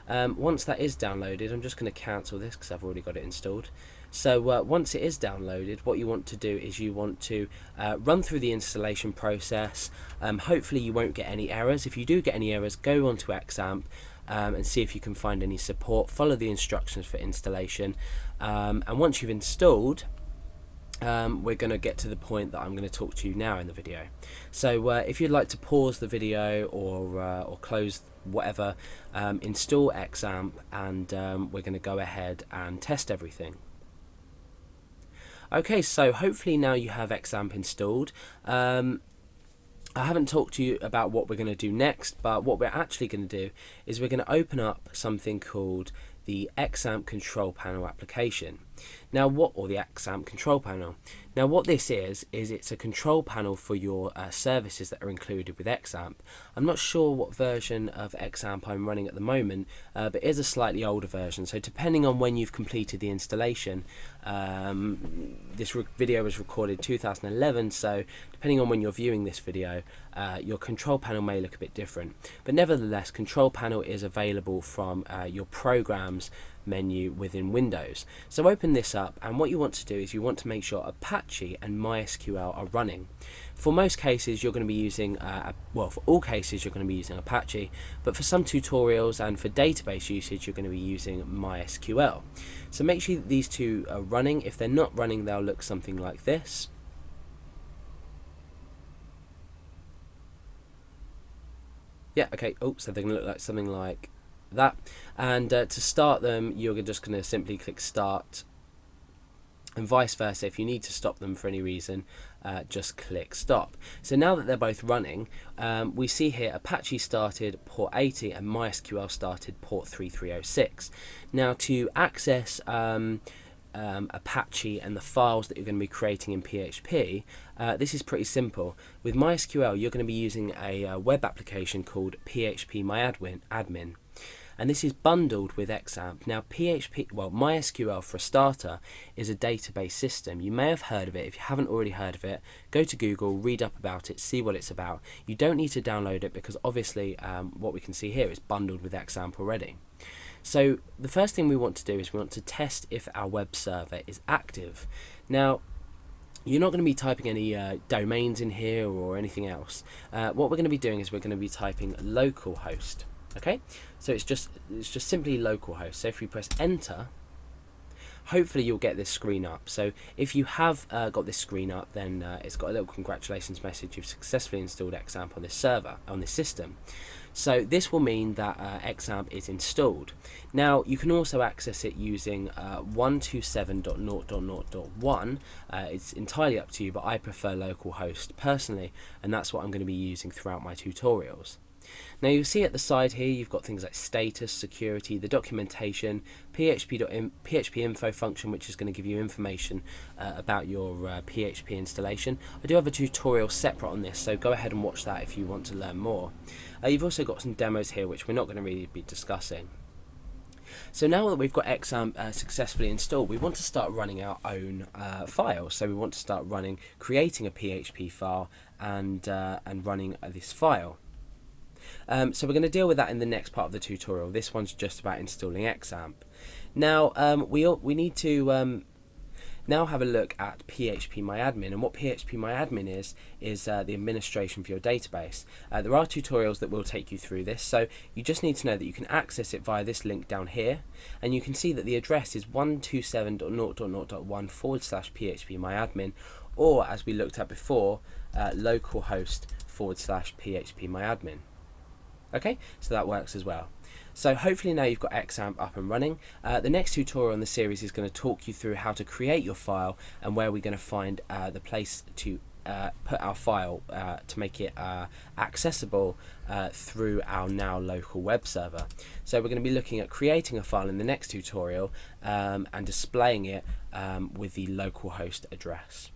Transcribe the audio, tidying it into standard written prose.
Once that is downloaded, I'm just going to cancel this because I've already got it installed. So once it is downloaded, what you want to do is you want to run through the installation process. Hopefully you won't get any errors. If you do get any errors, go onto XAMPP and see if you can find any support. Follow the instructions for installation, and once you've installed, we're going to get to the point that I'm going to talk to you now in the video. So if you'd like to pause the video or close whatever, install XAMPP, and we're going to go ahead and test everything. Okay, so hopefully now you have XAMPP installed. I haven't talked to you about what we're going to do next, but what we're actually going to do is we're going to open up something called the XAMPP control panel application. Now or the XAMPP control panel. Now what this is it's a control panel for your services that are included with XAMPP. I'm not sure what version of XAMPP I'm running at the moment, but it is a slightly older version, so depending on when you've completed the installation, this video was recorded 2011, so depending on when you're viewing this video, your control panel may look a bit different, but nevertheless control panel is available from your programs menu within Windows. So open this up, and what you want to do is you want to make sure Apache and MySQL are running. For most cases you're going to be using, well, for all cases you're going to be using Apache, but for some tutorials and for database usage you're going to be using MySQL. So make sure these two are running. If they're not running, they'll look something like this. Yeah, okay, oh, so they're going to look like something like that, and to start them you're just going to simply click start, and vice versa. If you need to stop them for any reason, just click stop. So now that they're both running, we see here Apache started port 80 and MySQL started port 3306. Now to access Apache and the files that you're going to be creating in PHP, this is pretty simple. With MySQL you're going to be using a web application called PHP admin, and this is bundled with XAMPP. Now MySQL, for a starter, is a database system. You may have heard of it. If you haven't already heard of it, go to Google, read up about it, see what it's about. You don't need to download it because obviously what we can see here is bundled with XAMPP already. So the first thing we want to do is we want to test if our web server is active. Now you're not going to be typing any domains in here or anything else. What we're going to be doing is we're going to be typing localhost. Okay, so it's just simply localhost. So if we press enter, hopefully you'll get this screen up. So if you have got this screen up, then it's got a little congratulations message. You've successfully installed XAMPP on this server, on this system. So this will mean that XAMPP is installed. Now you can also access it using 127.0.0.1. It's entirely up to you, but I prefer localhost personally, and that's what I'm going to be using throughout my tutorials. Now you'll see at the side here you've got things like status, security, the documentation, PHP info function, which is going to give you information about your PHP installation. I do have a tutorial separate on this, so go ahead and watch that if you want to learn more. You've also got some demos here which we're not going to really be discussing. So now that we've got XAMPP successfully installed, we want to start running our own files. So we want to start creating a PHP file and running this file. So we're going to deal with that in the next part of the tutorial. This one's just about installing XAMPP. Now we need to now have a look at PHP and what PHP is the administration for your database. There are tutorials that will take you through this, so you just need to know that you can access it via this link down here, and you can see that the address is 127.0.0.1/PHP or, as we looked at before, localhost/PHP. Okay, so that works as well. So hopefully now you've got XAMPP up and running. The next tutorial in the series is going to talk you through how to create your file and where we're going to find the place to put our file to make it accessible through our now local web server. So we're going to be looking at creating a file in the next tutorial and displaying it with the localhost address.